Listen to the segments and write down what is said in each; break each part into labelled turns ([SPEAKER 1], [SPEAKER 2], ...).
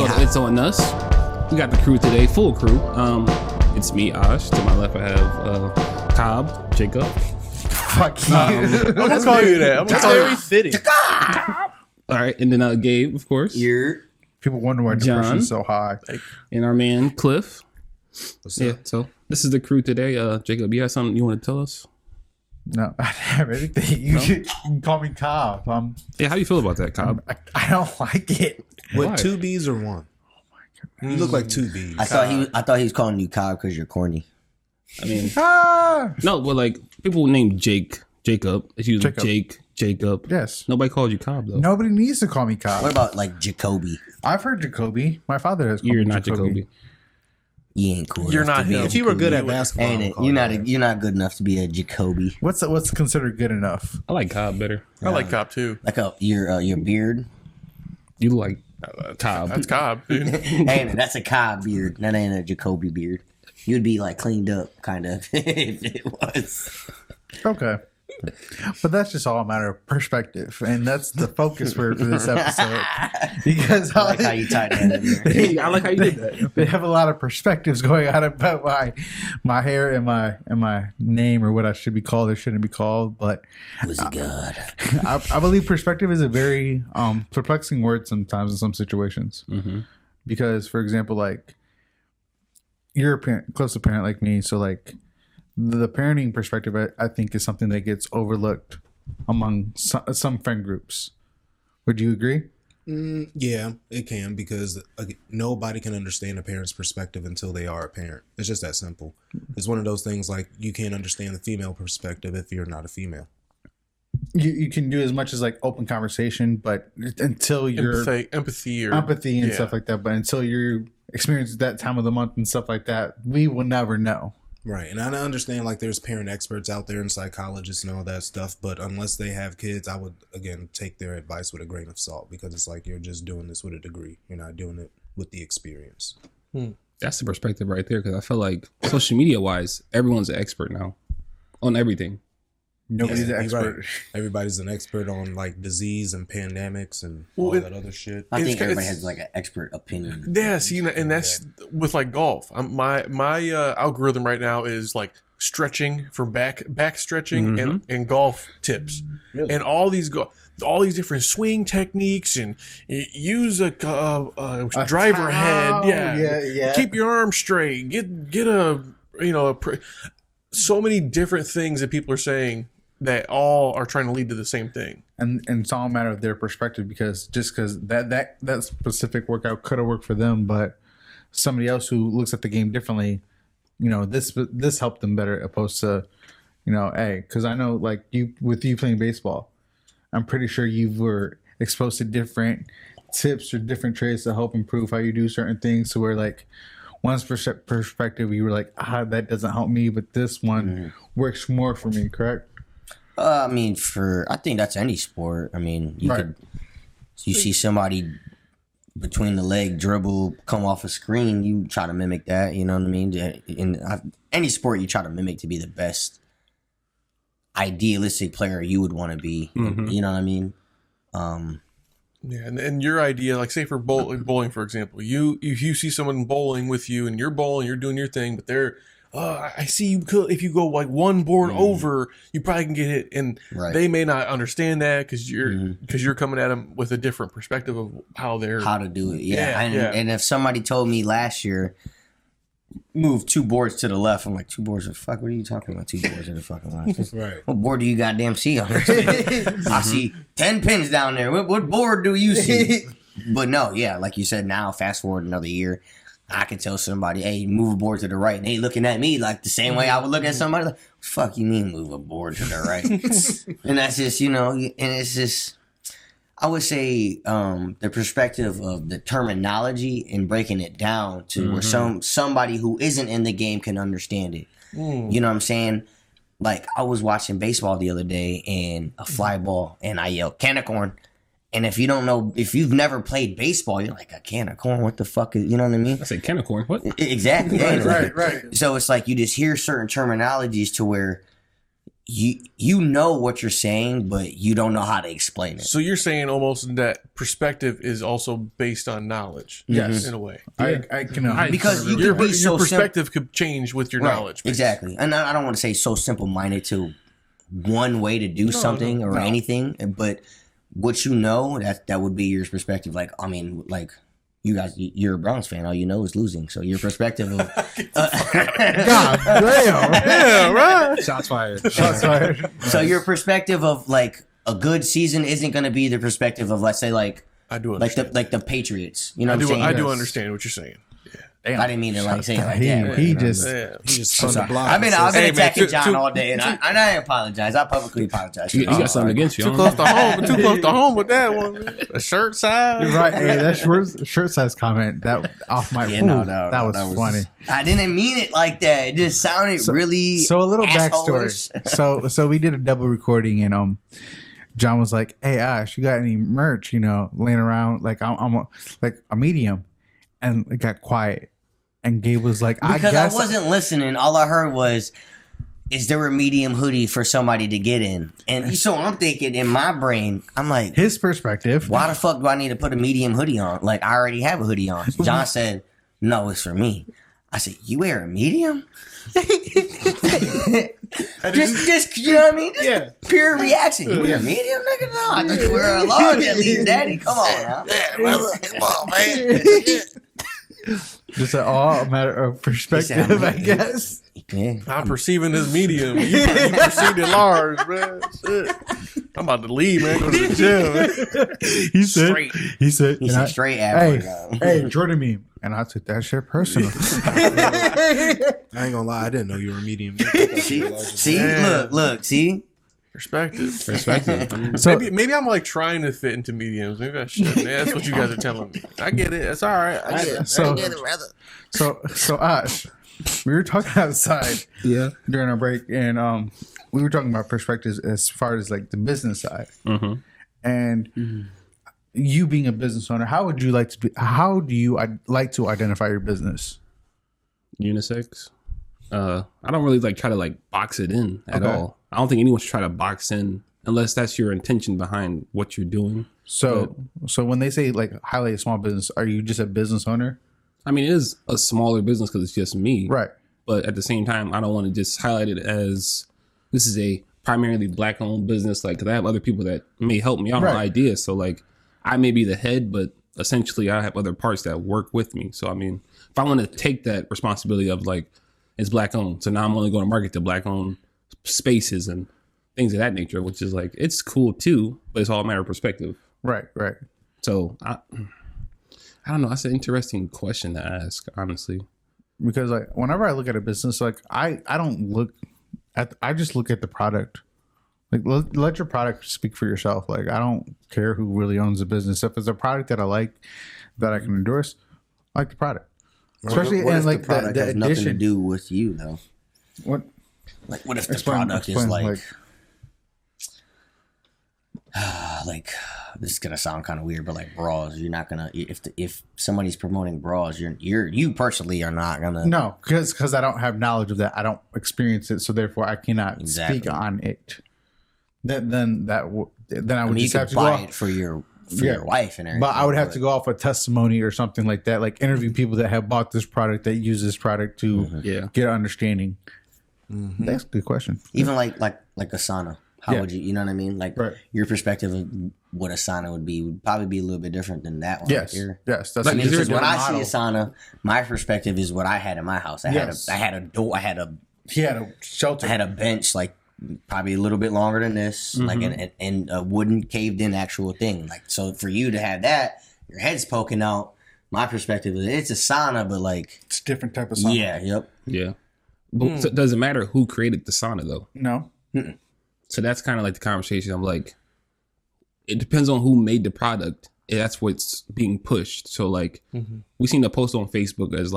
[SPEAKER 1] it's on us. We got the crew today, full crew. It's me, Ash. To my left, I have Cobb, Jacob.
[SPEAKER 2] Fuck you.
[SPEAKER 3] I'm gonna call you that. I'm gonna call you fitting.
[SPEAKER 1] All right, and then Gabe, of course.
[SPEAKER 2] People wonder why depression's so high.
[SPEAKER 1] And our man Clif.
[SPEAKER 4] What's up?
[SPEAKER 1] So this is the crew today. Jacob, you have something you want to tell us?
[SPEAKER 2] No, I have anything. You can call me Cobb.
[SPEAKER 1] Yeah, how do you feel about that, Cobb?
[SPEAKER 2] I don't like it.
[SPEAKER 4] With 2 B's or 1? You look like 2 B's.
[SPEAKER 5] I thought he was calling you Cobb because you're corny.
[SPEAKER 1] I mean, no, but like people named Jacob. It's usually Jacob.
[SPEAKER 2] Yes.
[SPEAKER 1] Nobody called you Cobb though.
[SPEAKER 2] Nobody needs to call me Cobb.
[SPEAKER 5] What about like Jacoby?
[SPEAKER 2] I've heard Jacoby. My father has called
[SPEAKER 1] You're
[SPEAKER 2] me
[SPEAKER 1] not Jacoby.
[SPEAKER 5] You ain't cool.
[SPEAKER 3] You're
[SPEAKER 5] enough
[SPEAKER 3] not
[SPEAKER 5] to be
[SPEAKER 3] him.
[SPEAKER 5] a
[SPEAKER 4] If you were good at
[SPEAKER 5] Jacoby.
[SPEAKER 4] basketball,
[SPEAKER 5] Ain't it? You're not good enough to be a Jacoby.
[SPEAKER 2] What's considered good enough?
[SPEAKER 1] I like Cobb better.
[SPEAKER 3] I like Cobb too.
[SPEAKER 5] Like your beard.
[SPEAKER 1] You look like Cobb.
[SPEAKER 3] That's Cobb, dude.
[SPEAKER 5] Ain't it? That's a Cobb beard. That ain't a Jacoby beard. You'd be like cleaned up, kind of, if it was.
[SPEAKER 2] Okay. But that's just all a matter of perspective. And that's the focus for this episode. Because
[SPEAKER 5] I like how you tied that in there.
[SPEAKER 1] Hey, I like how you did that.
[SPEAKER 2] They have a lot of perspectives going on about my hair and my name, or what I should be called or shouldn't be called. But
[SPEAKER 5] Was he good?
[SPEAKER 2] I believe perspective is a very perplexing word sometimes in some situations.
[SPEAKER 1] Mm-hmm.
[SPEAKER 2] Because, for example, like you're a parent, close to parent like me, so like the parenting perspective, I think, is something that gets overlooked among some friend groups. Would you agree?
[SPEAKER 4] Yeah, it can, because nobody can understand a parent's perspective until they are a parent. It's just that simple. It's one of those things like you can't understand the female perspective if you're not a female.
[SPEAKER 2] You can do as much as like open conversation, but until you're
[SPEAKER 3] empathy
[SPEAKER 2] and stuff like that, but until you experience that time of the month and stuff like that, we will never know.
[SPEAKER 4] Right. And I understand like there's parent experts out there and psychologists and all that stuff, but unless they have kids, I would, again, take their advice with a grain of salt, because it's like you're just doing this with a degree. You're not doing it with the experience.
[SPEAKER 1] That's the perspective right there, because I feel like social media wise, everyone's an expert now on everything.
[SPEAKER 2] Nobody's an expert.
[SPEAKER 4] Right. Everybody's an expert on like disease and pandemics and all that other shit.
[SPEAKER 5] I think everybody has like an expert opinion.
[SPEAKER 3] Yeah, see, and that's with like golf. My algorithm right now is like stretching for back stretching and golf tips, and all these different swing techniques, and use a driver head. Yeah. Keep your arm straight. Get a so many different things that people are saying that all are trying to lead to the same thing.
[SPEAKER 2] And it's all a matter of their perspective, because that specific workout could have worked for them, but somebody else who looks at the game differently, this helped them better, opposed to, hey, because I know like you playing baseball, I'm pretty sure you were exposed to different tips or different traits to help improve how you do certain things, to where like one's perspective, you were like, that doesn't help me, but this one works more for me, correct?
[SPEAKER 5] I think that's any sport. I mean, you see somebody between the leg dribble, come off a screen, you try to mimic that, you know what I mean? In any sport, you try to mimic to be the best idealistic player you would want to be. You know what I mean?
[SPEAKER 3] Yeah, and your idea, like say for bowling, for example, if you see someone bowling with you and you're bowling, you're doing your thing, but they're, I see you could, if you go like one board over, you probably can get hit, and they may not understand that because you're coming at them with a different perspective of how to do it.
[SPEAKER 5] And if somebody told me last year, move 2 boards to the left, I'm like, 2 boards to the fuck? What are you talking about? 2 boards to the fucking left?
[SPEAKER 4] Right.
[SPEAKER 5] What board do you goddamn see on this? I see 10 pins down there. What board do you see? But no, like you said, now fast forward another year, I can tell somebody, hey, move a board to the right, and they looking at me like the same way I would look at somebody like, fuck you mean move a board to the right? And that's just, and it's just, I would say the perspective of the terminology and breaking it down to where somebody who isn't in the game can understand it. You know what I'm saying? Like, I was watching baseball the other day, and a fly ball, and I yelled, can of corn. And if you've never played baseball, you're like, a can of corn, what the fuck is, you know what I mean?
[SPEAKER 1] I said can of corn, what?
[SPEAKER 5] Exactly.
[SPEAKER 2] Right.
[SPEAKER 5] So it's like you just hear certain terminologies to where you know what you're saying, but you don't know how to explain it.
[SPEAKER 3] So you're saying almost that perspective is also based on knowledge.
[SPEAKER 2] Yes.
[SPEAKER 3] In a way.
[SPEAKER 2] I can
[SPEAKER 5] Because you
[SPEAKER 3] Your
[SPEAKER 5] could be so
[SPEAKER 3] perspective could change with your knowledge. base.
[SPEAKER 5] Exactly. And I don't want to say so simple-minded to one way to do something or anything, but what you know, that would be your perspective. Like, I mean, like, you guys, you're a Browns fan. All you know is losing. So your perspective of
[SPEAKER 2] God damn.
[SPEAKER 3] Yeah, right.
[SPEAKER 1] Shots fired.
[SPEAKER 2] Shots fired.
[SPEAKER 5] so your perspective of like a good season isn't going to be the perspective of, let's say, like
[SPEAKER 3] I do
[SPEAKER 5] like
[SPEAKER 3] understand.
[SPEAKER 5] the Patriots. You know what I'm saying?
[SPEAKER 3] I do understand what you're saying.
[SPEAKER 2] Damn.
[SPEAKER 5] I didn't mean to like say it like
[SPEAKER 2] He,
[SPEAKER 5] that.
[SPEAKER 2] he just
[SPEAKER 3] Yeah.
[SPEAKER 4] He just on the block.
[SPEAKER 5] I've been
[SPEAKER 3] Hey, man,
[SPEAKER 5] attacking John
[SPEAKER 3] too-
[SPEAKER 5] all day, and I apologize. I publicly apologize.
[SPEAKER 1] You got something against you.
[SPEAKER 3] Too close to home. Too close to home with that one. Man. The shirt size.
[SPEAKER 2] You're right. Hey, that shirt size comment that off my that was funny.
[SPEAKER 5] I didn't mean it like that. It just sounded really.
[SPEAKER 2] So a little
[SPEAKER 5] asshole-ish.
[SPEAKER 2] backstory. So we did a double recording and John was like, "Hey Ash, you got any merch? Laying around? Like I'm a medium," and it got quiet. And Gabe was like,
[SPEAKER 5] Because
[SPEAKER 2] I guess
[SPEAKER 5] I wasn't listening. All I heard was, is there a medium hoodie for somebody to get in? And so I'm thinking in my brain, I'm like,
[SPEAKER 2] his perspective.
[SPEAKER 5] why the fuck do I need to put a medium hoodie on? Like, I already have a hoodie on. John said, no, it's for me. I said, you wear a medium? just you know what I mean? Just pure reaction. You wear a medium, nigga? No, I thought you wear a large at least, daddy. Come on now.
[SPEAKER 3] Come on, man.
[SPEAKER 2] Just all a matter of perspective, I guess.
[SPEAKER 5] Yeah.
[SPEAKER 3] I'm perceiving this medium. You perceived it large, man. Shit. I'm about to leave, man. Go to the gym. Man.
[SPEAKER 2] He said,
[SPEAKER 3] Straight.
[SPEAKER 2] He said,
[SPEAKER 5] He's
[SPEAKER 2] and
[SPEAKER 5] a straight average.
[SPEAKER 2] hey, Jordan me. And I took that shit personal.
[SPEAKER 4] I ain't gonna lie, I didn't know you were a medium.
[SPEAKER 5] See? Look, see?
[SPEAKER 3] Perspective.
[SPEAKER 2] So,
[SPEAKER 3] Maybe I'm like trying to fit into mediums. Maybe I should. Man. That's what you guys are telling me. I get it. That's all right. I get it.
[SPEAKER 2] so Ash, we were talking outside during our break, and we were talking about perspectives as far as like the business side. And you being a business owner, how do you like to identify your business?
[SPEAKER 1] Unisex. I don't really try to box it in at all. I don't think anyone should try to box in unless that's your intention behind what you're doing.
[SPEAKER 2] So when they say highlight a small business, are you just a business owner?
[SPEAKER 1] I mean, it is a smaller business because it's just me.
[SPEAKER 2] Right.
[SPEAKER 1] But at the same time, I don't want to just highlight it as this is a primarily black owned business. Because I have other people that may help me out with ideas. So I may be the head, but essentially I have other parts that work with me. So I mean, if I want to take that responsibility of it's black owned, so now I'm only going to market to black owned spaces and things of that nature, which is it's cool too, but it's all a matter of perspective.
[SPEAKER 2] Right.
[SPEAKER 1] So I don't know. That's an interesting question to ask, honestly.
[SPEAKER 2] Because whenever I look at a business, I don't look at, I just look at the product. Let your product speak for yourself. I don't care who really owns the business. If it's a product that I like, that I can endorse, I like the product. Especially
[SPEAKER 5] what
[SPEAKER 2] in
[SPEAKER 5] if the product
[SPEAKER 2] the
[SPEAKER 5] has nothing to
[SPEAKER 2] addition.
[SPEAKER 5] do with you though?
[SPEAKER 2] What?
[SPEAKER 5] What if the
[SPEAKER 2] Explain-
[SPEAKER 5] product
[SPEAKER 2] explain,
[SPEAKER 5] is this is gonna sound kind of weird, but bras, you're not gonna if somebody's promoting bras, you personally are not gonna.
[SPEAKER 2] No, because I don't have knowledge of that. I don't experience it, so therefore I cannot speak on it. Then I would
[SPEAKER 5] you
[SPEAKER 2] just
[SPEAKER 5] could
[SPEAKER 2] have to go
[SPEAKER 5] buy
[SPEAKER 2] off,
[SPEAKER 5] it for your wife and everything.
[SPEAKER 2] but I would have to go off a testimony or something like that, interview people that have bought this product, that use this product to get an understanding. That's a good question.
[SPEAKER 5] Even like a sauna. How would you know what I mean? Your perspective of what a sauna would probably be a little bit different than that one.
[SPEAKER 2] Yes,
[SPEAKER 5] right here.
[SPEAKER 2] yes. That's
[SPEAKER 5] Because when I see a sauna, my perspective is what I had in my house. I had a door.
[SPEAKER 2] He had a shelter.
[SPEAKER 5] I had a bench probably a little bit longer than this, and a wooden caved in actual thing. So for you to have that, your head's poking out. My perspective is it's a sauna, but
[SPEAKER 2] it's a different type of sauna.
[SPEAKER 1] Yeah. But so it doesn't matter who created the sauna though.
[SPEAKER 2] No.
[SPEAKER 1] So that's kind of the conversation. I'm it depends on who made the product. That's what's being pushed. So we seen a post on Facebook as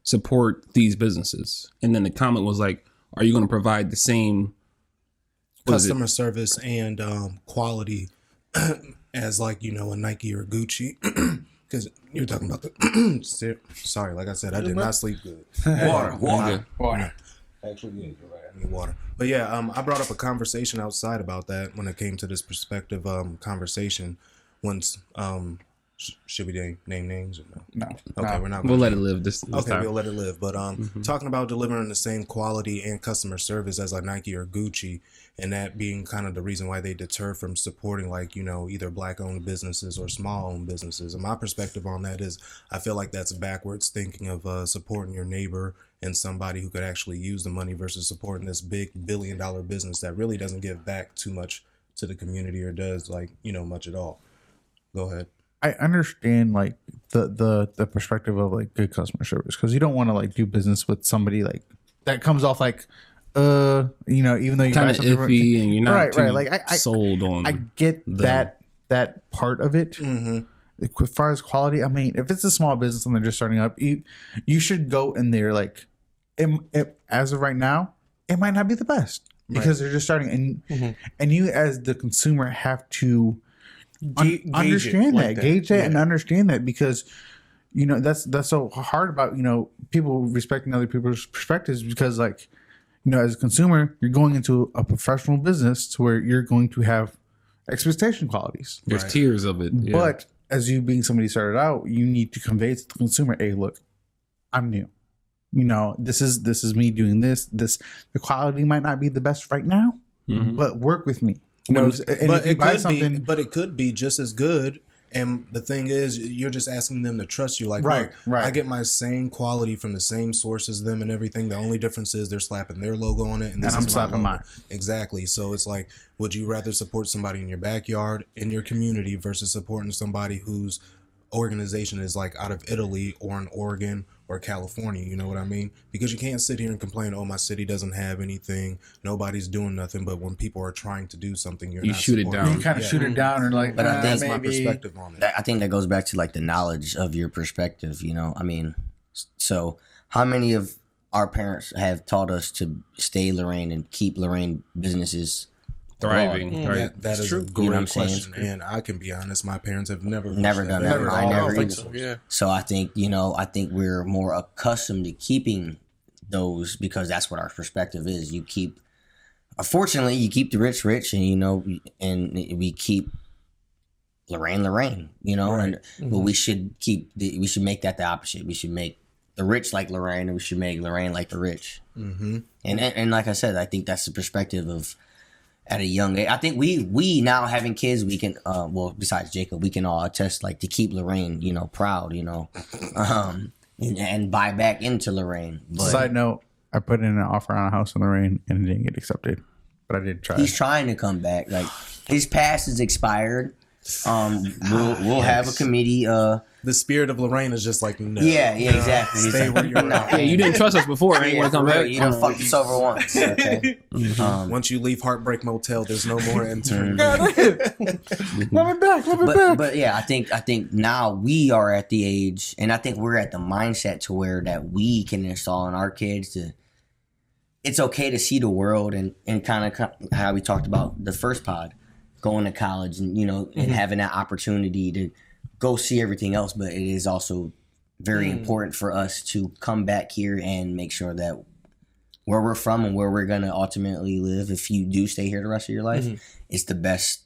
[SPEAKER 1] support these businesses, and then the comment was are you going to provide the same
[SPEAKER 4] customer service and quality as a Nike or Gucci? Because you're talking about the sorry, like I said, I did not sleep good.
[SPEAKER 5] water.
[SPEAKER 4] Actually, yeah, you're right. I need water. But yeah, I brought up a conversation outside about that when it came to this perspective conversation. Once, should we name names or no?
[SPEAKER 2] No.
[SPEAKER 4] Okay, we're not.
[SPEAKER 1] We'll let it live this
[SPEAKER 4] Okay,
[SPEAKER 1] time.
[SPEAKER 4] we'll let it live. But talking about delivering the same quality and customer service as like Nike or Gucci, and that being kind of the reason why they deter from supporting like, either black-owned businesses or small-owned businesses. And my perspective on that is I feel like that's backwards thinking of supporting your neighbor and somebody who could actually use the money versus supporting this big billion-dollar business that really doesn't give back too much to the community or does like, much at all. Go ahead.
[SPEAKER 2] I understand like the perspective of like good customer service, because you don't want to like do business with somebody like that comes off like even though you
[SPEAKER 1] Kind of iffy and you're not too
[SPEAKER 2] like I
[SPEAKER 1] sold on.
[SPEAKER 2] I get that part of it. As far as quality, I mean, if it's a small business and they're just starting up, you should go in there like as of right now, it might not be the best because they're just starting, and you as the consumer have to understand that, gauge that, and understand that, because that's so hard about people respecting other people's perspectives, because like as a consumer you're going into a professional business to where you're going to have expectation qualities.
[SPEAKER 1] There's tiers of it,
[SPEAKER 2] but as you being somebody started out, you need to convey to the consumer, hey, look, I'm new. This is me doing this. The quality might not be the best right now, but work with me.
[SPEAKER 4] But it could be just as good. And the thing is, you're just asking them to trust you. Like, right. I get my same quality from the same source as them and everything. The only difference is they're slapping their logo on it, and
[SPEAKER 2] I'm slapping mine.
[SPEAKER 4] Exactly. So it's like, would you rather support somebody in your backyard, in your community, versus supporting somebody whose organization is like out of Italy or in Oregon or California? You know what I mean? Because you can't sit here and complain, oh, my city doesn't have anything, nobody's doing nothing, but when people are trying to do something, you
[SPEAKER 1] shoot it down.
[SPEAKER 2] You kind of shoot it down, or like,
[SPEAKER 5] but I think
[SPEAKER 4] that's my perspective on it.
[SPEAKER 5] I think that goes back to like the knowledge of your perspective. I mean, so how many of our parents have taught us to stay Lorraine and keep Lorraine businesses
[SPEAKER 1] thriving? Right.
[SPEAKER 4] That is
[SPEAKER 5] true.
[SPEAKER 4] a great question, and I can be honest, my parents have never
[SPEAKER 5] done that. I never either.
[SPEAKER 3] So, yeah.
[SPEAKER 5] So I think we're more accustomed to keeping those because that's what our perspective is. Unfortunately, you keep the rich, and and we keep Lorraine,
[SPEAKER 4] right.
[SPEAKER 5] but we should make that the opposite. We should make the rich like Lorraine, and we should make Lorraine like the rich. And like I said, I think that's the perspective of. At a young age, I think we now having kids, we can besides Jacob, we can all attest like to keep Lorraine, proud, and buy back into Lorraine. But
[SPEAKER 2] side note, I put in an offer on a house in Lorraine and it didn't get accepted, but I did try.
[SPEAKER 5] He's trying to come back. Like his pass is expired. We'll have a committee.
[SPEAKER 4] The spirit of Lorraine is just like, no.
[SPEAKER 5] Yeah, exactly.
[SPEAKER 4] Stay where you're at.
[SPEAKER 1] Yeah, you didn't trust us before. You want to come back?
[SPEAKER 5] You done fucked us over once. Okay.
[SPEAKER 4] Once you leave Heartbreak Motel, there's no more entering.
[SPEAKER 2] Let me back.
[SPEAKER 5] But yeah, I think now we are at the age, and I think we're at the mindset to where that we can install in our kids it's okay to see the world and kind of how we talked about the first pod, going to college and and having that opportunity to go see everything else, but it is also very important for us to come back here and make sure that where we're from and where we're going to ultimately live, if you do stay here the rest of your life, it's the best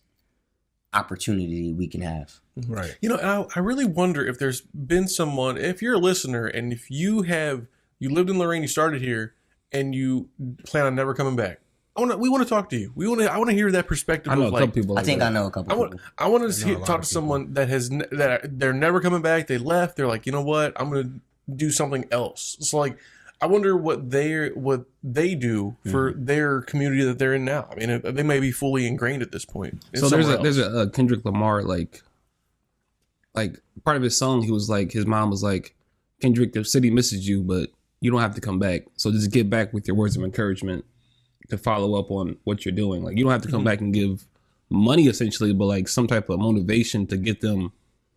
[SPEAKER 5] opportunity we can have.
[SPEAKER 4] Right.
[SPEAKER 3] I really wonder if there's been someone, if you're a listener and if you lived in Lorraine, you started here, and you plan on never coming back. We want to talk to you. I want to hear that perspective.
[SPEAKER 1] I know
[SPEAKER 3] of,
[SPEAKER 1] a couple people.
[SPEAKER 5] I think I know a couple people.
[SPEAKER 3] I want to talk to someone that they're never coming back. They left. They're like, you know what? I'm going to do something else. So like, I wonder what they do for their community that they're in now. I mean, they may be fully ingrained at this point.
[SPEAKER 1] So there's a Kendrick Lamar like part of his song. He was like, his mom was like, Kendrick, the city misses you, but you don't have to come back. So just get back with your words of encouragement to follow up on what you're doing. Like, you don't have to come back and give money essentially, but like some type of motivation to get them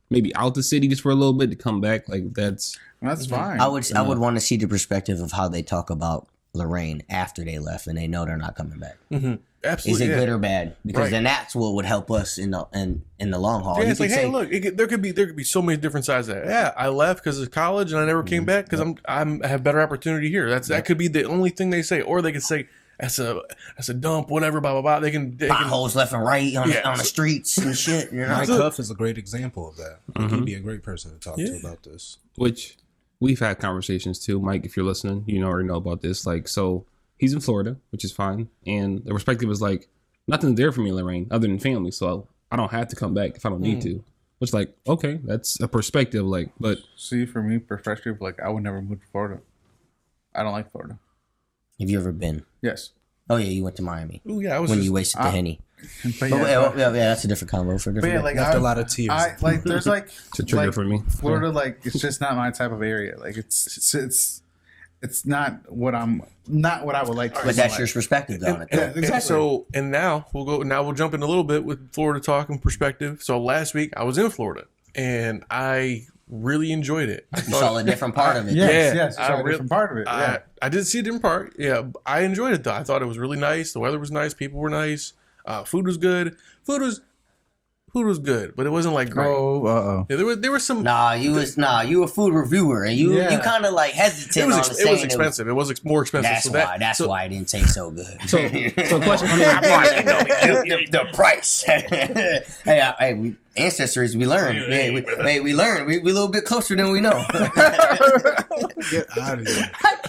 [SPEAKER 1] maybe out the city just for a little bit to come back. Like that's
[SPEAKER 2] fine.
[SPEAKER 5] I would want to see the perspective of how they talk about Lorraine after they left and they know they're not coming back?
[SPEAKER 3] Mm-hmm. Absolutely.
[SPEAKER 5] Is it good or bad? Because then that's what would help us in the long haul.
[SPEAKER 3] Yeah, it's like, hey, look, there could be so many different sides of that. Yeah, I left because of college and I never came back because I have better opportunity here. That could be the only thing they say, or they could say that's a dump, whatever, blah blah blah. They can
[SPEAKER 5] potholes left and right on the streets and shit. You know?
[SPEAKER 4] Mike Cuff is a great example of that. He'd be a great person to talk to about this.
[SPEAKER 1] Which we've had conversations too, Mike. If you're listening, you already know about this. Like, so he's in Florida, which is fine, and the perspective is like nothing's there for me in Lorraine other than family, so I don't have to come back if I don't need to. Which, like, okay, that's a perspective. Like, but
[SPEAKER 2] see, for me, perspective, like I would never move to Florida. I don't like Florida.
[SPEAKER 5] Have you ever been?
[SPEAKER 2] Yes.
[SPEAKER 5] Oh yeah, you went to Miami.
[SPEAKER 3] Oh yeah, I was
[SPEAKER 5] when you wasted the Henny.
[SPEAKER 2] But
[SPEAKER 5] That's a different combo for different.
[SPEAKER 2] Yeah, like
[SPEAKER 4] Left a lot of tears.
[SPEAKER 2] There's like
[SPEAKER 1] it's a trigger for me.
[SPEAKER 2] Florida, like it's just not my type of area. Like it's not what I would like.
[SPEAKER 5] But that's your perspective on it.
[SPEAKER 2] Exactly.
[SPEAKER 3] So now we'll jump in a little bit with Florida talk and perspective. So last week I was in Florida and I really enjoyed it.
[SPEAKER 5] You saw a different part of it.
[SPEAKER 2] Yes, you saw a different part of it. Yeah.
[SPEAKER 3] I did see a different part. Yeah, I enjoyed it though. I thought it was really nice. The weather was nice. People were nice. Food was good. Food was good, but it wasn't like great.
[SPEAKER 2] Oh,
[SPEAKER 3] Yeah, there was some.
[SPEAKER 5] You a food reviewer, and you kind of like hesitant on saying
[SPEAKER 3] it was expensive. It was more expensive.
[SPEAKER 5] That's why it didn't taste so good.
[SPEAKER 1] So question.
[SPEAKER 5] The price. Hey, ancestors, we learn. We learn. We a little bit closer than we know.
[SPEAKER 4] Get out of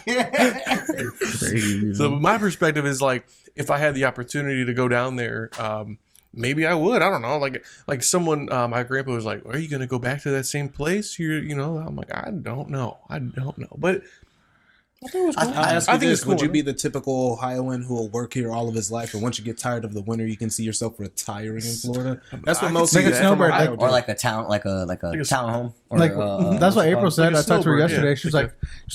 [SPEAKER 4] here.
[SPEAKER 3] So my perspective is like, if I had the opportunity to go down there, maybe I would. I don't know. Like someone, my grandpa was like, "Are you going to go back to that same place?" I'm like, I don't know. But I thought it was cool.
[SPEAKER 4] I think it's cool. Would you
[SPEAKER 3] cool.
[SPEAKER 4] be the typical Ohioan who will work here all of his life, and once you get tired of the winter, you can see yourself retiring in Florida? That's what most
[SPEAKER 2] like
[SPEAKER 4] people
[SPEAKER 2] a snowbird,
[SPEAKER 4] from Ohio do.
[SPEAKER 5] Or like a townhome.
[SPEAKER 2] That's what April said.
[SPEAKER 3] like a
[SPEAKER 2] I talked to her
[SPEAKER 3] snowbird,
[SPEAKER 2] yesterday.
[SPEAKER 3] yeah.
[SPEAKER 2] She's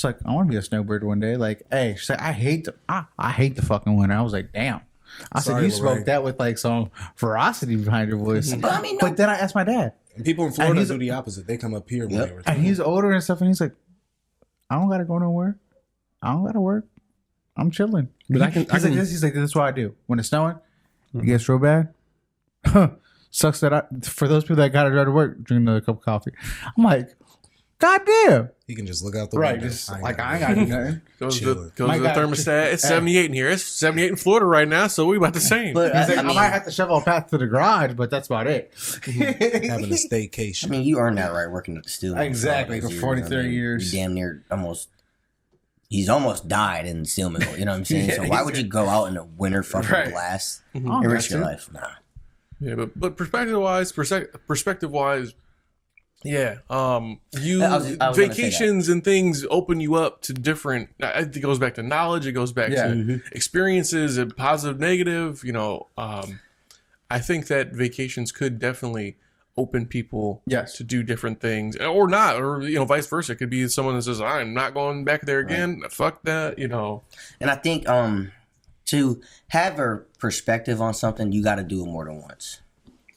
[SPEAKER 2] like, I want to be a snowbird one day. Like, hey, she said, I hate the fucking winter. I was like, damn. I said, you spoke that with like some ferocity behind your voice. But then I asked my dad.
[SPEAKER 4] And people in Florida do the opposite. They come up here when they retire.
[SPEAKER 2] And he's older and stuff, and he's like, I don't gotta go nowhere. I don't gotta work. I'm chilling. But he's like, this is what I do. When it's snowing, it gets real bad. Sucks that for those people that gotta drive to work, drink another cup of coffee. I'm like, God damn.
[SPEAKER 4] He can just look out the
[SPEAKER 2] Right,
[SPEAKER 4] window.
[SPEAKER 2] just like I ain't gotta do nothing.
[SPEAKER 3] Goes to the
[SPEAKER 2] My God,
[SPEAKER 3] thermostat. It's 78 in here. It's 78 in Florida right now, so we about the same.
[SPEAKER 5] But
[SPEAKER 2] He's like,
[SPEAKER 5] I
[SPEAKER 2] I might have to shovel a path to the garage, but that's about it.
[SPEAKER 4] Having a staycation.
[SPEAKER 5] I mean, you earned that right working at the steel mill.
[SPEAKER 2] Exactly, for 40, 30 years.
[SPEAKER 5] You damn near he's almost died in the steel mill. You know what I'm saying? So why would you go out in a winter fucking blast and risk your life? Nah.
[SPEAKER 3] Yeah, but perspective wise, yeah. Vacations and things open you up to different. It goes back to knowledge. It goes back to experiences, positive, negative. I think that vacations could definitely open people to do different things, or not, or vice versa. It could be someone that says, "I'm not going back there again. Right. Fuck that,"
[SPEAKER 5] And I think to have a perspective on something, you got to do it more than once.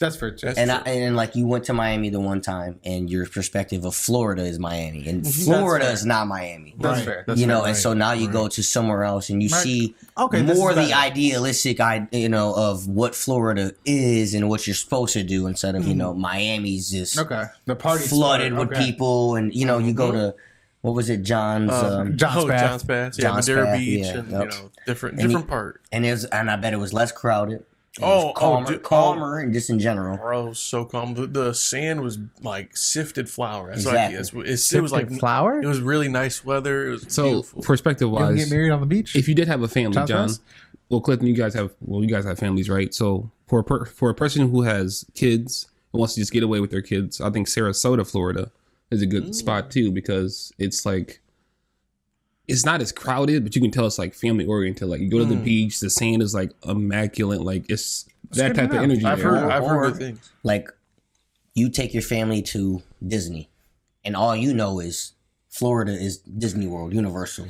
[SPEAKER 2] That's fair.
[SPEAKER 5] And like you went to Miami the one time, and your perspective of Florida is Miami, and Florida is not Miami.
[SPEAKER 2] That's fair.
[SPEAKER 5] And so now you go to somewhere else, and you see more the idealistic, of what Florida is and what you're supposed to do, instead of Miami's just
[SPEAKER 2] the party
[SPEAKER 5] flooded with people, and you go to. What was it, John's
[SPEAKER 3] Pass, Madeira Beach, and different part.
[SPEAKER 5] And I bet it was less crowded. Calmer, and just in general.
[SPEAKER 3] Bro, so calm. The sand was like sifted flour.
[SPEAKER 5] Exactly.
[SPEAKER 3] It was like
[SPEAKER 2] flour.
[SPEAKER 3] It was really nice weather. It was
[SPEAKER 1] so
[SPEAKER 3] beautiful.
[SPEAKER 1] Perspective wise,
[SPEAKER 2] get married on the beach.
[SPEAKER 1] If you did have a family, John. Well, Clifton, you guys have families, right? So for a person who has kids and wants to just get away with their kids, I think Sarasota, Florida, is a good spot too, because it's like, it's not as crowded, but you can tell it's like family oriented. Like you go to the beach, the sand is like immaculate. Like it's that type of energy.
[SPEAKER 3] I've heard good things.
[SPEAKER 5] Like you take your family to Disney, and all you know is Florida is Disney World, Universal,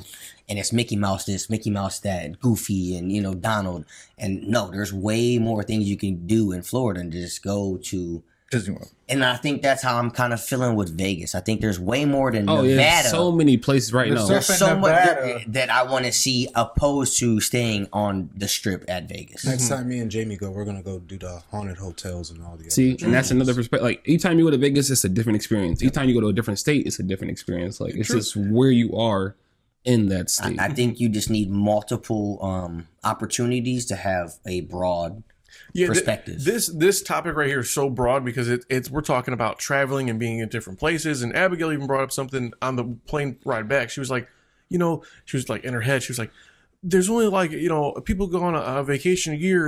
[SPEAKER 5] and it's Mickey Mouse this, Mickey Mouse that, Goofy, and Donald. And no, there's way more things you can do in Florida than just go to
[SPEAKER 2] Disney World.
[SPEAKER 5] And I think that's how I'm kind of feeling with Vegas. I think there's way more than
[SPEAKER 1] Oh,
[SPEAKER 5] Nevada.
[SPEAKER 1] yeah, so many places right now.
[SPEAKER 5] There's so much
[SPEAKER 2] Nevada.
[SPEAKER 5] that I want to see opposed to staying on the strip at Vegas.
[SPEAKER 4] Next time me and Jamie go, we're gonna go do the haunted hotels and all the
[SPEAKER 1] See,
[SPEAKER 4] other
[SPEAKER 1] and that's another perspective. Like, anytime you go to Vegas, it's a different experience. Anytime you go to a different state, it's a different experience. Like, it's just where you are in that state.
[SPEAKER 5] I think you just need multiple opportunities to have a broad perspective.
[SPEAKER 3] This topic right here is so broad because it's we're talking about traveling and being in different places. And Abigail even brought up something on the plane ride back. She was like, she was like in her head, she was like, there's only like, people go on a vacation a year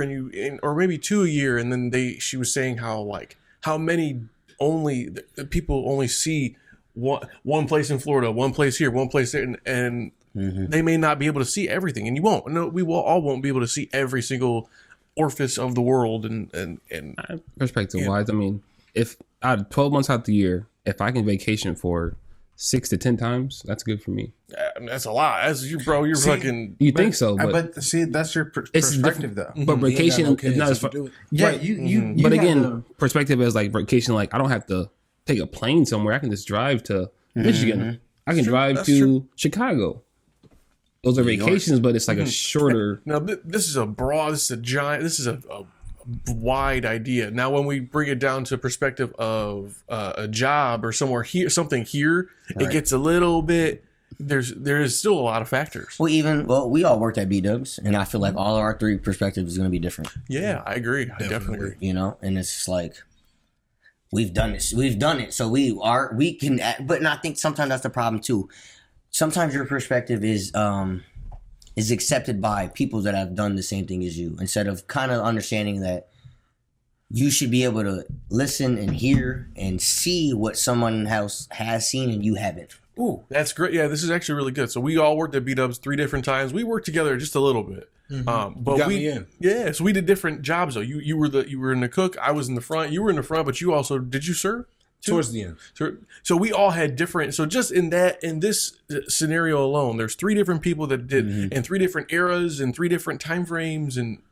[SPEAKER 3] or maybe 2 a year. And then she was saying how many people only see one place in Florida, one place here, one place there. And they may not be able to see everything. And you won't. No, we all won't be able to see every single orifice of the world. And
[SPEAKER 1] Perspective wise, I mean, if out of 12 months out the year, if I can vacation for 6 to 10 times, that's good for me.
[SPEAKER 3] that's a lot. That's you, bro. You're fucking.
[SPEAKER 1] You think so,
[SPEAKER 2] but see, that's your perspective, though.
[SPEAKER 1] But vacation
[SPEAKER 4] is
[SPEAKER 1] not as far.
[SPEAKER 2] Yeah,
[SPEAKER 1] Right.
[SPEAKER 2] you
[SPEAKER 1] But
[SPEAKER 2] have
[SPEAKER 1] again,
[SPEAKER 2] to-
[SPEAKER 1] perspective is like vacation. Like, I don't have to take a plane somewhere. I can just drive to Michigan. I can drive to Chicago. Those are vacations, but it's like a shorter.
[SPEAKER 3] Now this is a wide idea. Now, when we bring it down to perspective of a job or something here, it gets a little bit. There is still a lot of factors.
[SPEAKER 5] Well, we all worked at B-Dubs, and I feel like all of our three perspectives is going to be different.
[SPEAKER 3] Yeah, I agree. I definitely agree.
[SPEAKER 5] And it's just like we've done it, so we can. But I think sometimes that's the problem too. Sometimes your perspective is accepted by people that have done the same thing as you, instead of kind of understanding that you should be able to listen and hear and see what someone else has seen and you haven't.
[SPEAKER 3] Ooh, that's great. Yeah, this is actually really good. So we all worked at B-Dubs 3 different times. We worked together just a little bit. But
[SPEAKER 4] got me in.
[SPEAKER 3] Yeah, so we did different jobs though. You were in the cook, I was in the front. You were in the front, but you also did you serve?
[SPEAKER 4] Towards the end.
[SPEAKER 3] So we all had different. So just in this scenario alone, there's 3 different people that did in 3 different eras and 3 different time frames, and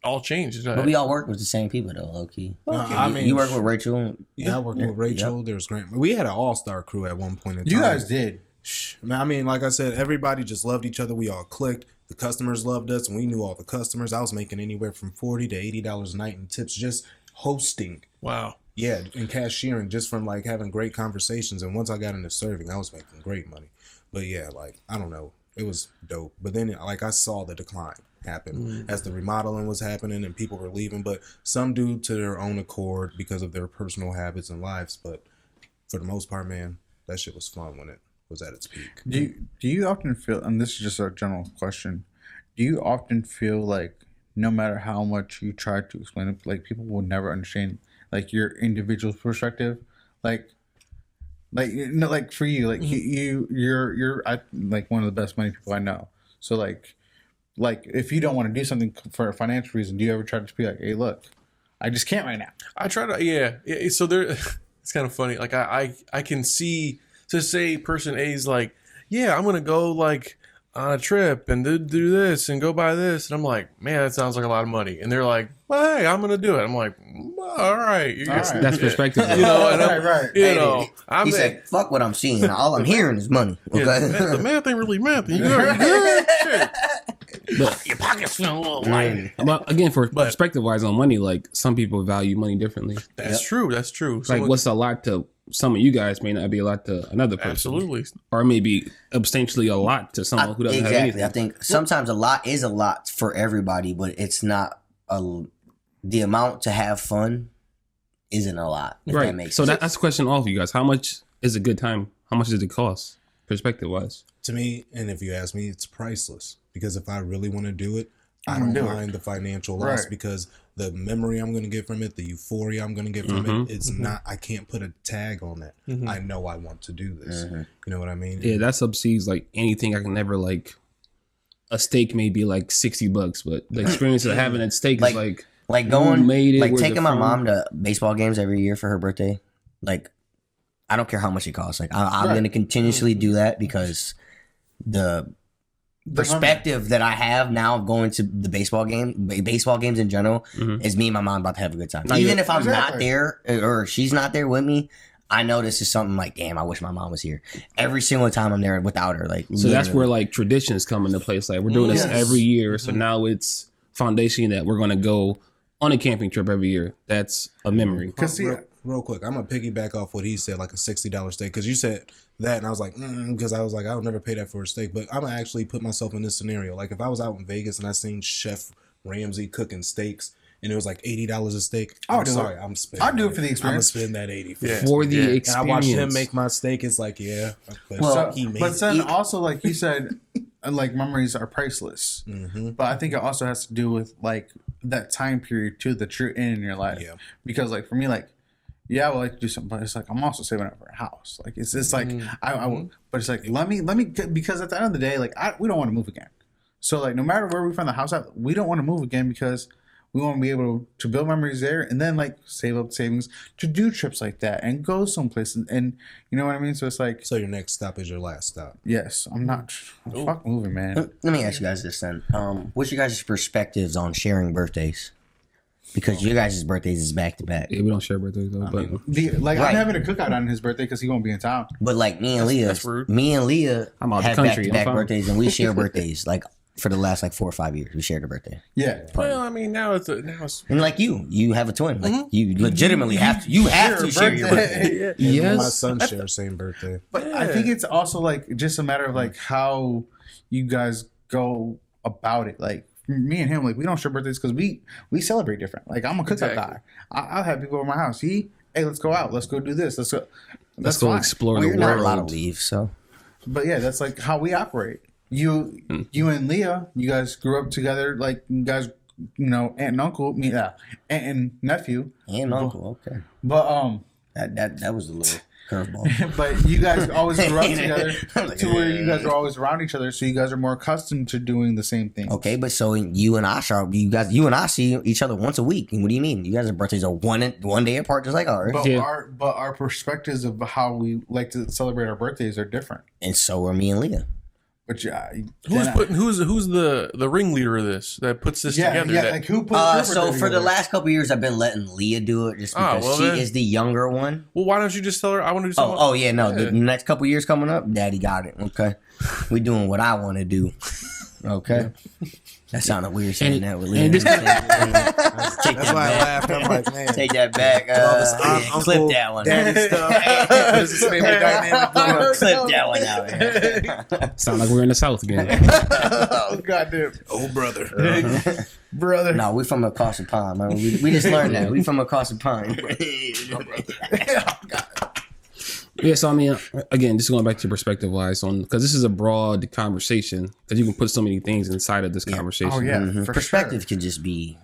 [SPEAKER 3] all changed.
[SPEAKER 5] But we all worked with the same people though, low key.
[SPEAKER 4] I mean,
[SPEAKER 5] You worked with Rachel.
[SPEAKER 4] Yeah, I worked with Rachel.
[SPEAKER 5] Yep.
[SPEAKER 4] There's Grant. We had an all-star crew at one point in time.
[SPEAKER 2] You guys did.
[SPEAKER 4] I mean, like I said, everybody just loved each other. We all clicked. The customers loved us, and we knew all the customers. I was making anywhere from $40 to $80 a night in tips just hosting.
[SPEAKER 3] Wow.
[SPEAKER 4] Yeah, and cashiering, just from like having great conversations. And once I got into serving, I was making great money. But yeah, like, I don't know, it was dope. But then like I saw the decline happen as the remodeling was happening and people were leaving. But some due to their own accord because of their personal habits and lives. But for the most part, man, that shit was fun when it was at its peak.
[SPEAKER 2] Do you often feel, and this is just a general question, do you often feel like no matter how much you try to explain it, like people will never understand like your individual perspective, like for you, like you're like one of the best money people I know. So like if you don't want to do something for a financial reason, do you ever try to be like, hey, look, I just can't right now?
[SPEAKER 3] I try to, yeah. So there, it's kind of funny. Like I can see, to say person A is like, yeah, I'm gonna go like on a trip and do this and go buy this, and I'm like, man, that sounds like a lot of money. And they're like, well, hey, I'm gonna do it. I'm like, all right,
[SPEAKER 1] That's perspective.
[SPEAKER 3] And
[SPEAKER 2] Right.
[SPEAKER 5] He said, fuck what I'm seeing. All I'm hearing is money. Okay?
[SPEAKER 3] the math ain't really math. You good? Shit.
[SPEAKER 1] But
[SPEAKER 5] Your pockets feel a little light.
[SPEAKER 1] But again, for perspective wise on money, like some people value money differently.
[SPEAKER 3] That's true. That's true.
[SPEAKER 1] Like what's a lot to some of you guys may not be a lot to another person.
[SPEAKER 3] Absolutely.
[SPEAKER 1] Or maybe substantially a lot to someone who doesn't have anything.
[SPEAKER 5] I think sometimes a lot is a lot for everybody, but it's not the amount to have fun isn't a lot. If that makes
[SPEAKER 1] sense.
[SPEAKER 5] sense.
[SPEAKER 1] That's the question all of you guys. How much is a good time? How much does it cost? Perspective wise.
[SPEAKER 4] To me, and if you ask me, it's priceless. Because if I really want to do it, I don't mind the financial loss because the memory I'm going to get from it, the euphoria I'm going to get from it, it's not, I can't put a tag on that. I know I want to do this. You know what I mean?
[SPEAKER 1] Yeah, that subsides like anything. I can never like a steak may be like $60, but the experience of having that steak is
[SPEAKER 5] like going, like
[SPEAKER 1] where's
[SPEAKER 5] taking
[SPEAKER 1] it
[SPEAKER 5] my
[SPEAKER 1] from?
[SPEAKER 5] mom to baseball games every year for her birthday. Like, I don't care how much it costs. Like, I'm going to continuously do that because the perspective that I have now of going to the baseball games in general, is me and my mom about to have a good time. Even if I'm not there or she's not there with me, I know this is something like, damn, I wish my mom was here. Every single time I'm there without her. Like,
[SPEAKER 1] so that's where like traditions come into place. Like we're doing this every year. So now it's foundation that we're going to go on a camping trip every year. That's a memory.
[SPEAKER 4] Real quick, I'm gonna piggyback off what he said, like a $60 steak, because you said that, and I was like, because I was like, I'll never pay that for a steak. But I'm gonna actually put myself in this scenario. Like if I was out in Vegas and I seen Chef Ramsay cooking steaks, and it was like $80 a steak. I'm sorry, I'm spending.
[SPEAKER 2] I'll do it for the experience.
[SPEAKER 4] I'm gonna spend that $80
[SPEAKER 1] for the experience.
[SPEAKER 4] And I watched him make my steak. It's like,
[SPEAKER 2] but then also, like you said, like memories are priceless. But I think it also has to do with like that time period too that you're in your life. Yeah. Because like for me, like. Yeah, I would like to do something, but it's like I'm also saving up for a house. Like it's just like but it's like let me because at the end of the day, like we don't want to move again. So like no matter where we find the house at, we don't want to move again because we want to be able to build memories there and then like save up savings to do trips like that and go someplace and you know what I mean. So it's like
[SPEAKER 4] your next stop is your last stop.
[SPEAKER 2] Yes, I'm not fuck moving, man.
[SPEAKER 5] Let me ask you guys this then. What's your guys' perspectives on sharing birthdays? Because your guys' birthdays is back to back.
[SPEAKER 1] Yeah, we don't share birthdays though. But
[SPEAKER 2] I'm having a cookout on his birthday because he won't be in town.
[SPEAKER 5] But like me and Leah
[SPEAKER 1] I'm out
[SPEAKER 5] have
[SPEAKER 1] the country.
[SPEAKER 5] back-to-back birthdays, and we share birthdays. Like for the last like 4 or 5 years, we shared a birthday.
[SPEAKER 2] Yeah.
[SPEAKER 3] Well, I mean now it's
[SPEAKER 5] and like you have a twin. Like you legitimately have to. You have to share your birthday.
[SPEAKER 4] Yes, my son shares the same birthday.
[SPEAKER 2] But I think it's also like just a matter of like how you guys go about it. Like. Me and him, like we don't share birthdays because we celebrate different. Like I'm a cookout guy. I'll have people over my house. Hey, let's go out. Let's go do this. Let's go
[SPEAKER 1] explore the world.
[SPEAKER 5] Not allowed to leave, so.
[SPEAKER 2] But yeah, that's like how we operate. You and Leah, you guys grew up together. Like you guys, aunt and uncle. Aunt and nephew.
[SPEAKER 5] And uncle, okay.
[SPEAKER 2] But
[SPEAKER 5] that was a little curveball.
[SPEAKER 2] But you guys always grew up together to where you guys are always around each other, so you guys are more accustomed to doing the same thing.
[SPEAKER 5] Okay, but so you and I see each other once a week. And what do you mean? You guys' birthdays are one day apart, just like ours.
[SPEAKER 2] But our perspectives of how we like to celebrate our birthdays are different.
[SPEAKER 5] And so are me and Leah.
[SPEAKER 2] But
[SPEAKER 3] who's the ringleader of this that puts this together?
[SPEAKER 2] Yeah, like who put
[SPEAKER 5] so for the last couple of years, I've been letting Leah do it just because she is the younger one.
[SPEAKER 3] Well, why don't you just tell her I want to do something?
[SPEAKER 5] Oh yeah, no. The next couple of years coming up, Daddy got it. Okay, we doing what I want to do. Okay. That sounded weird saying that with Leah.
[SPEAKER 4] That's why I laughed. I'm like, man.
[SPEAKER 5] Take that back. Clip that one.
[SPEAKER 4] Daddy stuff.
[SPEAKER 5] Clip that one out.
[SPEAKER 1] Sound like we're in the South again.
[SPEAKER 2] Oh goddamn.
[SPEAKER 4] Oh brother.
[SPEAKER 2] Brother.
[SPEAKER 5] No, we from across the pond, man. We just learned that. We from across the pond.
[SPEAKER 1] Yeah, so I mean, again, just going back to perspective wise, because this is a broad conversation, because you can put so many things inside of this conversation.
[SPEAKER 2] Oh yeah,
[SPEAKER 5] perspective can just be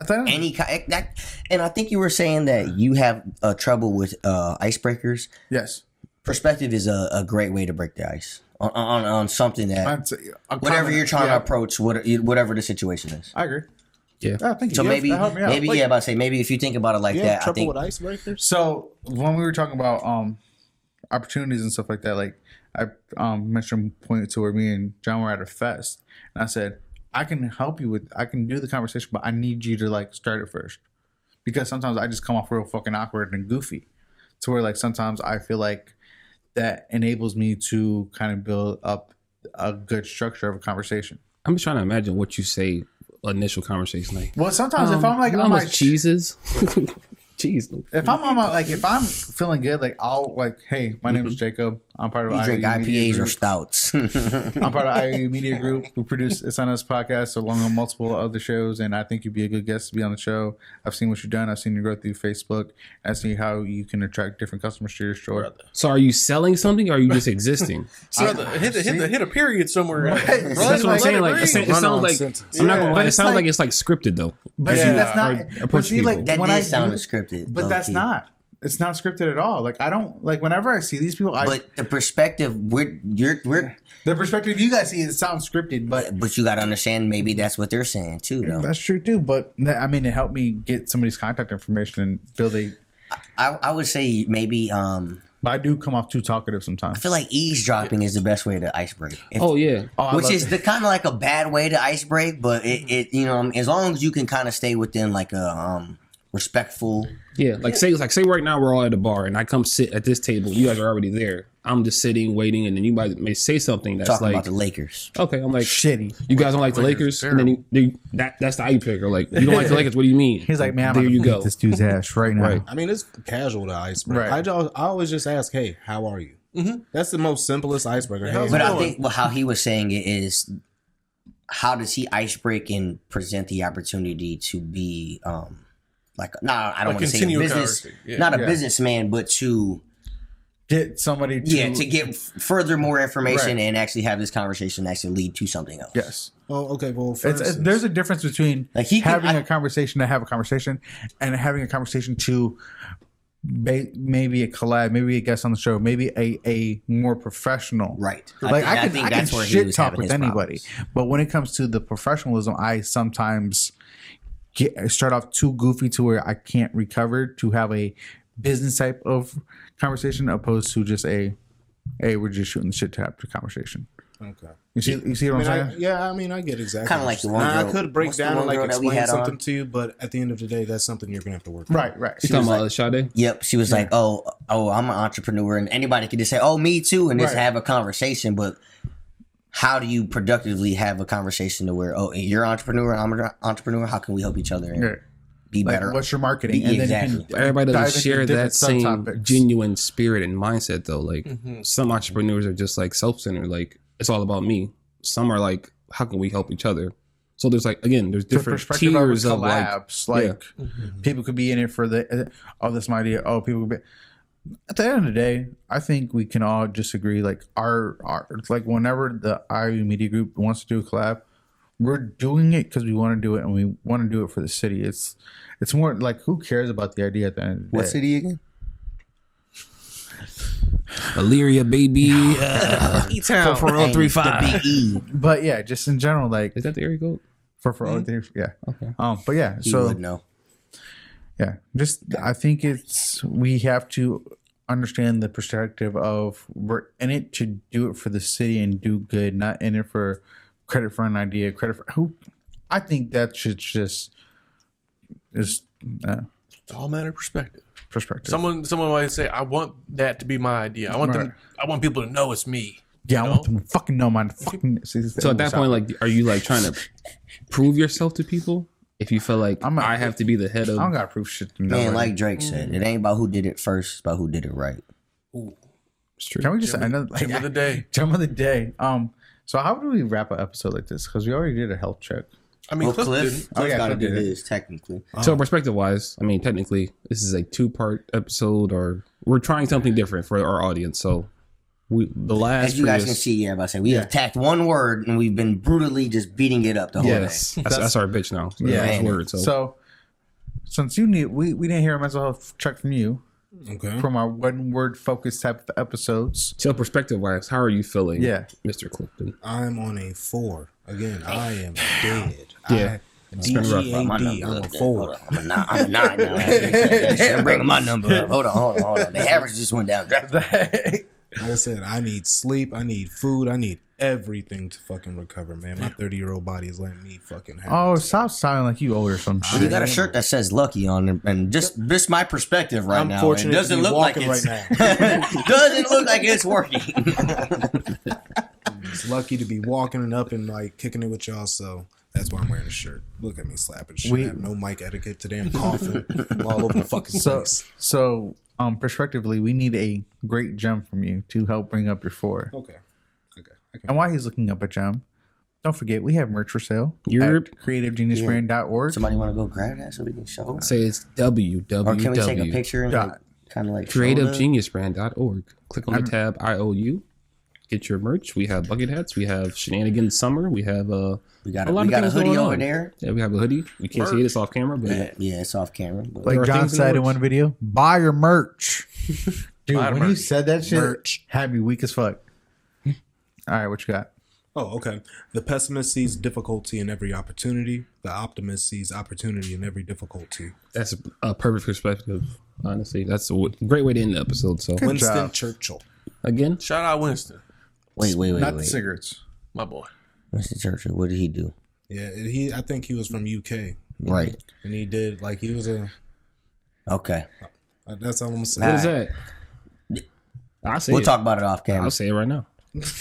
[SPEAKER 5] any kind. And I think you were saying that you have trouble with icebreakers.
[SPEAKER 2] Yes,
[SPEAKER 5] perspective is a great way to break the ice on something that whatever you're trying to approach, whatever the situation is.
[SPEAKER 2] I agree.
[SPEAKER 1] Yeah.
[SPEAKER 2] Oh, thank you.
[SPEAKER 5] So maybe if you think about it like that,
[SPEAKER 4] trouble
[SPEAKER 5] I think
[SPEAKER 4] with icebreakers.
[SPEAKER 2] So when we were talking about opportunities and stuff like that, like I mentioned pointed to where me and John were at a fest, and I said I can help you I can do the conversation, but I need you to like start it first, because sometimes I just come off real fucking awkward and goofy, to where like sometimes I feel like that enables me to kind of build up a good structure of a conversation.
[SPEAKER 1] I'm just trying to imagine what you say. Initial conversation, like,
[SPEAKER 2] well, sometimes if I'm like on my
[SPEAKER 1] cheeses, cheese.
[SPEAKER 2] If I'm on my if I'm feeling good, like I'll like, hey, my name is Jacob. I'm part of
[SPEAKER 5] you drink IPAs or stouts.
[SPEAKER 2] I'm part of IOU Media Group. We produce It's On Us podcast along with multiple other shows, and I think you'd be a good guest to be on the show. I've seen what you've done. I've seen you grow through Facebook. I've seen how you can attract different customers to your store.
[SPEAKER 1] So, are you selling something, or are you just existing?
[SPEAKER 3] Hit a period somewhere.
[SPEAKER 2] Right.
[SPEAKER 1] That's what I'm saying. Like, it sounds like I'm not gonna lie. It sounds like it's like scripted though.
[SPEAKER 2] But see, that's not. But see, like
[SPEAKER 5] that
[SPEAKER 2] when
[SPEAKER 5] did sound scripted,
[SPEAKER 2] but that's not. It's not scripted at all. Like I don't like whenever I see these people.
[SPEAKER 5] But the perspective the
[SPEAKER 2] perspective you guys see, it sounds scripted, but
[SPEAKER 5] you got to understand maybe that's what they're saying too. Though
[SPEAKER 2] that's true too. But I mean, it helped me get somebody's contact information and build a.
[SPEAKER 5] I would say maybe.
[SPEAKER 2] But But I do come off too talkative sometimes.
[SPEAKER 5] I feel like eavesdropping is the best way to ice break. Which is the kind of like a bad way to ice break, but it you know, as long as you can kind of stay within like a respectful.
[SPEAKER 1] Yeah, say right now we're all at a bar and I come sit at this table. You guys are already there. I'm just sitting, waiting, and then you might may say something that's
[SPEAKER 5] Talking
[SPEAKER 1] like
[SPEAKER 5] about the Lakers.
[SPEAKER 1] Okay, I'm like
[SPEAKER 2] shitty.
[SPEAKER 1] You guys don't like the Lakers, and then that's the icebreaker. Like you don't like the Lakers. What do you mean?
[SPEAKER 2] He's like, man,
[SPEAKER 1] there
[SPEAKER 2] I'm
[SPEAKER 1] you
[SPEAKER 2] gonna
[SPEAKER 1] go.
[SPEAKER 2] beat this dude's ass right now.
[SPEAKER 1] Right.
[SPEAKER 4] I mean, it's casual to icebreak.
[SPEAKER 2] Right.
[SPEAKER 4] I always just ask, hey, how are you? Mm-hmm. That's the most simplest icebreaker. Hey,
[SPEAKER 5] But I think how he was saying it is, how does he ice break and present the opportunity to be I don't want to say a business, not a businessman, but to
[SPEAKER 2] get somebody
[SPEAKER 5] to get further more information and actually have this conversation actually lead to something else.
[SPEAKER 2] Yes.
[SPEAKER 4] Oh, okay. Well,
[SPEAKER 2] there's a difference between having a conversation to have a conversation and having a conversation to maybe a collab, maybe a guest on the show, maybe a more professional.
[SPEAKER 5] Right.
[SPEAKER 2] Like I can shit talk with anybody, but when it comes to the professionalism, I sometimes start off too goofy to where I can't recover to have a business type of conversation opposed to just we're just shooting the shit type of conversation.
[SPEAKER 4] Okay.
[SPEAKER 2] You see what I'm saying?
[SPEAKER 4] I mean, I get exactly.
[SPEAKER 5] Kind of like the one girl.
[SPEAKER 4] I could break down and like explain something to you, but at the end of the day, that's something you're gonna have to work.
[SPEAKER 2] Right.
[SPEAKER 1] You talking about Sade?
[SPEAKER 5] Yep. She was like, "Oh, I'm an entrepreneur," and anybody could just say, "Oh, me too," and just have a conversation. But how do you productively have a conversation to where, you're an entrepreneur, I'm an entrepreneur? How can we help each other and be better?
[SPEAKER 2] What's your marketing?
[SPEAKER 5] Exactly.
[SPEAKER 1] Everybody doesn't share that same genuine spirit and mindset, though. Like some entrepreneurs are just like self-centered, like it's all about me. Some are like, how can we help each other? So there's there's different tiers of collabs.
[SPEAKER 2] People could be in it for this is my idea. People could be. At the end of the day, I think we can all just agree. Like our whenever the IOU Media Group wants to do a collab, we're doing it because we want to do it and we want to do it for the city. It's more like, who cares about the idea at the end of the day?
[SPEAKER 5] What city again?
[SPEAKER 1] Elyria, baby.
[SPEAKER 3] E-Town.
[SPEAKER 1] 44035.
[SPEAKER 2] But yeah, just in general, like,
[SPEAKER 1] is that the area code?
[SPEAKER 2] 44035. Yeah.
[SPEAKER 1] Okay.
[SPEAKER 2] But yeah,
[SPEAKER 5] He would know.
[SPEAKER 2] Yeah, I think we have to understand the perspective of we're in it to do it for the city and do good, not in it for credit for an idea, credit for who. I think that should just
[SPEAKER 3] it's all a matter of perspective. Someone might say, "I want that to be my idea. I want people to know it's me."
[SPEAKER 2] Yeah, I want them to fucking know my fucking.
[SPEAKER 1] So at that point, like, are you like trying to prove yourself to people? If you feel like I have to be the head of,
[SPEAKER 2] I don't gotta prove shit to
[SPEAKER 5] nobody. Man, like Drake said, it ain't about who did it first; it's about who did it right.
[SPEAKER 3] Ooh,
[SPEAKER 2] it's true. Can we just
[SPEAKER 3] gem of the day?
[SPEAKER 2] Gem of the day. So how do we wrap an episode like this? Because we already did a health check.
[SPEAKER 5] I mean, Clif got to do this technically.
[SPEAKER 1] So perspective wise, I mean, technically, this is a 2-part episode, or we're trying something different for our audience. So as
[SPEAKER 5] you guys can see, we attacked one word and we've been brutally just beating it up the whole day.
[SPEAKER 1] That's our bitch now. So
[SPEAKER 2] yeah, word. So since we didn't hear a mental health check from you, okay, from our one word focus type of episodes.
[SPEAKER 1] So perspective wise, how are you feeling?
[SPEAKER 2] Yeah,
[SPEAKER 1] Mr. Clifton.
[SPEAKER 4] I'm on a 4. Again, I am dead.
[SPEAKER 1] Yeah.
[SPEAKER 4] DGAD, I'm a 4.
[SPEAKER 5] I'm a 9 now. I'm bringing my number up. Hold on. The average just went down.
[SPEAKER 4] Like I said, I need sleep. I need food. I need everything to fucking recover, man. My 30-year-old body is letting me fucking have.
[SPEAKER 2] Oh, stop sounding like you old or some shit.
[SPEAKER 5] You got a shirt that says "Lucky" on it, and just my perspective right now.
[SPEAKER 4] Unfortunately,
[SPEAKER 5] it doesn't look like it's
[SPEAKER 4] right now.
[SPEAKER 5] doesn't look like it's working.
[SPEAKER 4] It's lucky to be walking and up and like kicking it with y'all, so that's why I'm wearing a shirt. Look at me slapping shit. I have no mic etiquette today. I'm coughing. I'm all over the fucking place.
[SPEAKER 2] So, perspectively, we need a great gem from you to help bring up your 4.
[SPEAKER 4] Okay.
[SPEAKER 2] And while he's looking up a gem, don't forget we have merch for sale.
[SPEAKER 1] Europe.
[SPEAKER 2] At creativegeniusbrand.org.
[SPEAKER 5] Somebody want to go grab that so we can show?
[SPEAKER 1] Say it's www.
[SPEAKER 5] Or can we take a picture and kind of like
[SPEAKER 1] creativegeniusbrand.org. Click on the tab IOU. Get your merch. We have bucket hats. We have Shenanigans Summer. We have
[SPEAKER 5] we got a hoodie over there.
[SPEAKER 1] Yeah, we have a hoodie. You can't see it. It's off camera. But
[SPEAKER 5] yeah, it's off camera. But
[SPEAKER 2] like John said in one video, buy your merch. Dude, when you said that shit, had me weak as fuck. All right, what you got?
[SPEAKER 4] Oh, okay. The pessimist sees difficulty in every opportunity. The optimist sees opportunity in every difficulty.
[SPEAKER 1] That's a perfect perspective. Honestly, that's a great way to end the episode. So
[SPEAKER 4] Winston
[SPEAKER 2] job.
[SPEAKER 4] Churchill.
[SPEAKER 1] again,
[SPEAKER 3] Shout out Winston,
[SPEAKER 2] Not the
[SPEAKER 5] Wait.
[SPEAKER 2] cigarettes.
[SPEAKER 3] my boy.
[SPEAKER 5] Winston Churchill, what did he do?
[SPEAKER 4] Yeah, I think he was from UK.
[SPEAKER 5] Right.
[SPEAKER 4] And he did he was a.
[SPEAKER 5] Okay.
[SPEAKER 4] That's all I'm saying.
[SPEAKER 1] what is that? I'll say
[SPEAKER 5] We'll
[SPEAKER 1] it.
[SPEAKER 5] talk about it off camera.
[SPEAKER 1] I'll say it right now.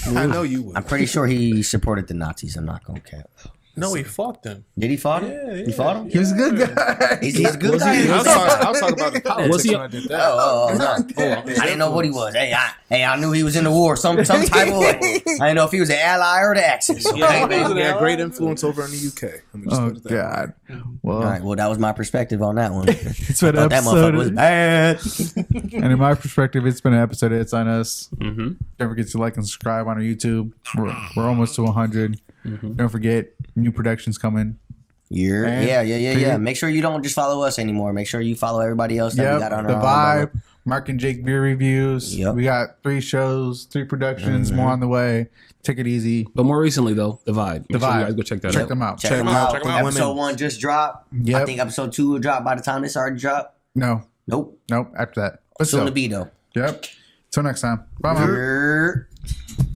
[SPEAKER 4] I know you would.
[SPEAKER 5] I'm pretty sure he supported the Nazis. I'm not gonna cap.
[SPEAKER 3] No, he fought them.
[SPEAKER 5] Did he fight him?
[SPEAKER 3] Yeah,
[SPEAKER 5] He fought him?
[SPEAKER 2] He was a good guy.
[SPEAKER 5] He's a good guy.
[SPEAKER 4] I was talking about the politics
[SPEAKER 1] Was he-
[SPEAKER 4] when I did that.
[SPEAKER 5] No. I didn't know what he was. I knew he was in the war some type of way. I didn't know if he was an ally or the Axis. Okay,
[SPEAKER 4] Yeah,
[SPEAKER 5] baby.
[SPEAKER 4] he had great influence over in the UK. Let me just
[SPEAKER 2] Oh
[SPEAKER 4] put it that way.
[SPEAKER 2] God. Well,
[SPEAKER 5] All right, well, that was my perspective on that one.
[SPEAKER 2] it's been
[SPEAKER 5] I
[SPEAKER 2] an
[SPEAKER 5] thought that motherfucker was
[SPEAKER 2] episode.
[SPEAKER 5] bad.
[SPEAKER 2] And in my perspective, it's been an episode of It's on Us.
[SPEAKER 1] Mm-hmm.
[SPEAKER 2] Don't forget to like and subscribe on our YouTube. We're almost to 100. Don't forget, new productions coming.
[SPEAKER 5] Yeah. Make sure you don't just follow us anymore. Make sure you follow everybody else that we got on
[SPEAKER 2] The
[SPEAKER 5] our
[SPEAKER 2] Vibe, Mark and Jake beer reviews.
[SPEAKER 5] Yep.
[SPEAKER 2] We got 3 shows, 3 productions, more on the way. Take it easy.
[SPEAKER 1] But more recently, though, the Vibe. Make sure
[SPEAKER 2] Vibe.
[SPEAKER 1] you guys go check that
[SPEAKER 2] Check
[SPEAKER 1] out.
[SPEAKER 2] them out.
[SPEAKER 5] Check
[SPEAKER 4] Check
[SPEAKER 5] them
[SPEAKER 4] 'em out,
[SPEAKER 5] out.
[SPEAKER 4] check 'em out.
[SPEAKER 5] Episode
[SPEAKER 4] Women.
[SPEAKER 5] 1 just dropped.
[SPEAKER 2] Yep.
[SPEAKER 5] I think episode 2 will drop by the time this already dropped.
[SPEAKER 2] No,
[SPEAKER 5] Nope.
[SPEAKER 2] after that. But
[SPEAKER 5] Soon
[SPEAKER 2] still.
[SPEAKER 5] to be though.
[SPEAKER 2] Yep. Till next time. Bye, man.
[SPEAKER 5] Grrr.